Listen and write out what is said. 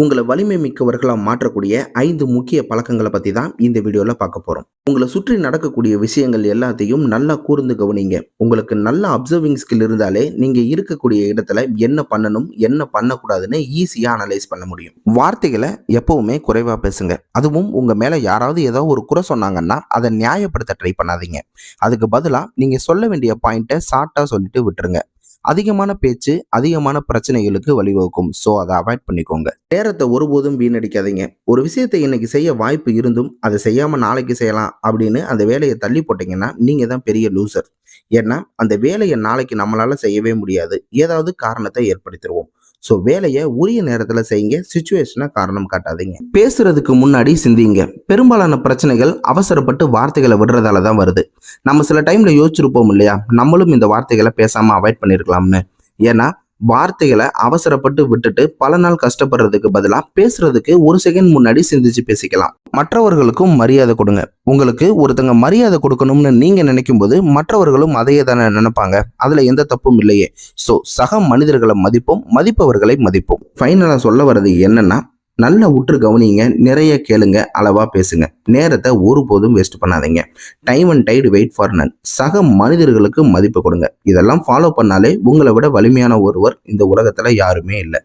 உங்களை வலிமை மிக்கவர்களா மாற்றக்கூடிய 5 முக்கிய பழக்கங்கள பத்தி தான் இந்த வீடியோல பார்க்க போறோம். உங்கள சுற்றி நடக்கக்கூடிய விஷயங்கள் எல்லாத்தையும் நல்லா கூர்ந்து கவனிங்க. உங்களுக்கு நல்ல அப்சர்விங் ஸ்கில் இருந்தாலே, நீங்க இருக்கக்கூடிய இடத்துல என்ன பண்ணணும், என்ன பண்ணக்கூடாதுன்னு ஈஸியா அனலைஸ் பண்ண முடியும். வார்த்தைகள எப்பவுமே குறைவா பேசுங்க. அதுவும் உங்க மேல யாராவது ஏதோ ஒரு குறை சொன்னாங்கன்னா, அத நியாயப்படுத்த ட்ரை பண்ணாதீங்க. அதுக்கு பதிலா நீங்க சொல்ல வேண்டிய பாயிண்ட்ட ஷார்ட்டா சொல்லிட்டு விட்டுருங்க. அதிகமான பேச்சு அதிகமான பிரச்சனைகளுக்கு வழிவகுக்கும். ஸோ அதை அவாய்ட் பண்ணிக்கோங்க. நேரத்தை ஒருபோதும் வீணடிக்காதீங்க. ஒரு விஷயத்தை இன்னைக்கு செய்ய வாய்ப்பு இருந்தும் அதை செய்யாம நாளைக்கு செய்யலாம் அப்படின்னு அந்த வேலையை தள்ளி போட்டீங்கன்னா நீங்க தான் பெரிய லூசர். ஏன்னா அந்த வேலையை நாளைக்கு நம்மளால செய்யவே முடியாது. ஏதாவது காரணத்தை ஏற்படுத்திடுவோம். ஸோ வேலையை உரிய நேரத்துல செய்யுங்க. சுச்சுவேஷனை காரணம் காட்டாதீங்க. பேசுறதுக்கு முன்னாடி சிந்திங்க. பெரும்பாலான பிரச்சனைகள் அவசரப்பட்டு வார்த்தைகளை விடுறதால தான் வருது. நம்ம சில டைம்ல யோசிச்சிருப்போம் இல்லையா, நம்மளும் இந்த வார்த்தைகளை பேசாம அவாய்ட் பண்ணிருக்கலாம்னு. ஏன்னா வார்த்தைகளை அவசரப்பட்டு விட்டுட்டு பல நாள் கஷ்டப்படுறதுக்கு பதிலா பேசுறதுக்கு ஒரு செகண்ட் முன்னாடி சிந்திச்சு பேசிக்கலாம். மற்றவர்களுக்கும் மரியாதை கொடுங்க. உங்களுக்கு ஒருத்தங்க மரியாதை கொடுக்கணும்னு நீங்க நினைக்கும் போது மற்றவர்களும் அதையே தானே நினைப்பாங்க. அதுல எந்த தப்பும் இல்லையே. சோ சக மனிதர்களை மதிப்போம், மதிப்பவர்களை மதிப்போம். ஃபைனலா சொல்ல வர்றது என்னன்னா, நல்லா உற்று கவனிங்க, நிறைய கேளுங்க, அளவா பேசுங்க. நேரத்தை ஒருபோதும் வேஸ்ட் பண்ணாதீங்க. Time and tide wait for none. சக மனிதர்களுக்கு மதிப்பு கொடுங்க. இதெல்லாம் ஃபாலோ பண்ணாலே உங்களை விட வலிமையான ஒருவர் இந்த உலகத்துல யாருமே இல்லை.